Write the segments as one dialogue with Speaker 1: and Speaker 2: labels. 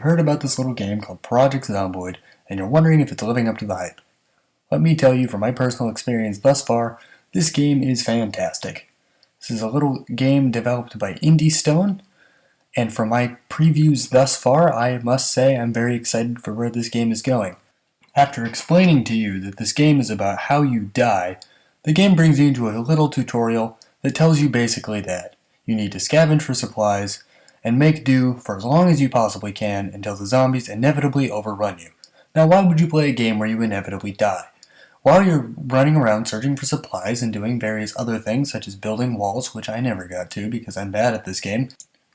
Speaker 1: heard about this little game called Project Zomboid, and you're wondering if it's living up to the hype. Let me tell you from my personal experience thus far, this game is fantastic. This is a little game developed by Indie Stone, and from my previews thus far, I must say I'm very excited for where this game is going. After explaining to you that this game is about how you die, the game brings you into a little tutorial that tells you basically that you need to scavenge for supplies and make do for as long as you possibly can until the zombies inevitably overrun you. Now, why would you play a game where you inevitably die? While you're running around searching for supplies and doing various other things such as building walls, which I never got to because I'm bad at this game,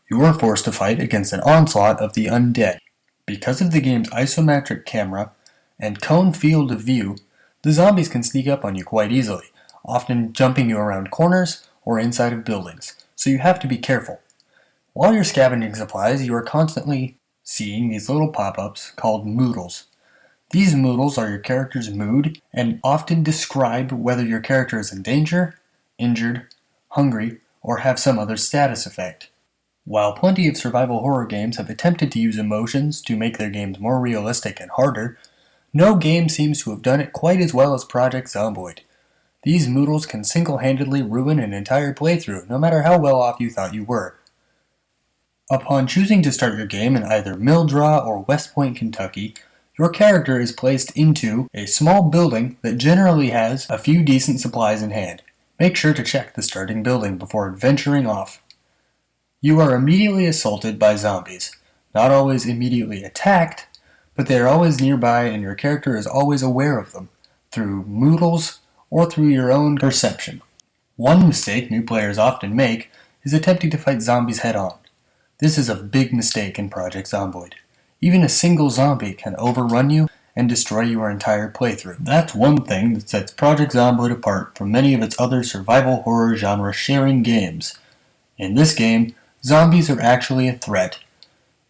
Speaker 1: you are forced to fight against an onslaught of the undead. Because of the game's isometric camera and cone field of view, the zombies can sneak up on you quite easily, often jumping you around corners or inside of buildings, so you have to be careful. While you're scavenging supplies, you are constantly seeing these little pop-ups called moodles. These moodles are your character's mood and often describe whether your character is in danger, injured, hungry, or have some other status effect. While plenty of survival horror games have attempted to use emotions to make their games more realistic and harder, no game seems to have done it quite as well as Project Zomboid. These moodles can single-handedly ruin an entire playthrough, no matter how well off you thought you were. Upon choosing to start your game in either Mildra or West Point, Kentucky, your character is placed into a small building that generally has a few decent supplies in hand. Make sure to check the starting building before venturing off. You are immediately assaulted by zombies. Not always immediately attacked, but they are always nearby and your character is always aware of them, through moodles or through your own perception. One mistake new players often make is attempting to fight zombies head-on. This is a big mistake in Project Zomboid. Even a single zombie can overrun you and destroy your entire playthrough. That's one thing that sets Project Zomboid apart from many of its other survival horror genre sharing games. In this game, zombies are actually a threat.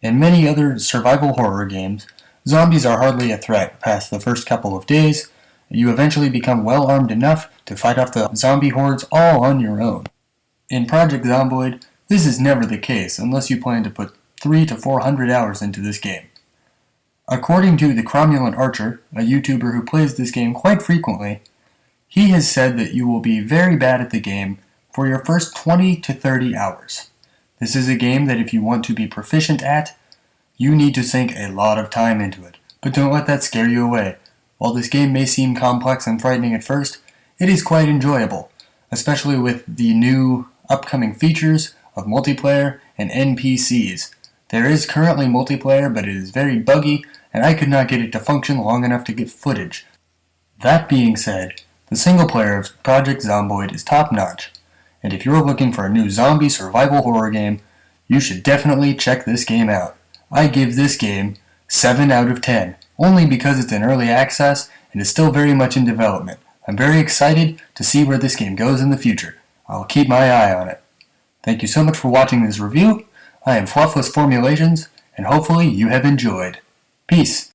Speaker 1: In many other survival horror games, zombies are hardly a threat past the first couple of days. You eventually become well armed enough to fight off the zombie hordes all on your own. In Project Zomboid, this is never the case unless you plan to put 300 to 400 hours into this game. According to the Cromulent Archer, a YouTuber who plays this game quite frequently, he has said that you will be very bad at the game for your first 20 to 30 hours. This is a game that if you want to be proficient at, you need to sink a lot of time into it. But don't let that scare you away. While this game may seem complex and frightening at first, it is quite enjoyable, especially with the new upcoming features of multiplayer and NPCs. There is currently multiplayer, but it is very buggy, and I could not get it to function long enough to get footage. That being said, the single player of Project Zomboid is top-notch, and if you're looking for a new zombie survival horror game, you should definitely check this game out. I give this game 7 out of 10, only because it's in early access and is still very much in development. I'm very excited to see where this game goes in the future. I'll keep my eye on it. Thank you so much for watching this review. I am Fluffless Formulations, and hopefully you have enjoyed. Peace.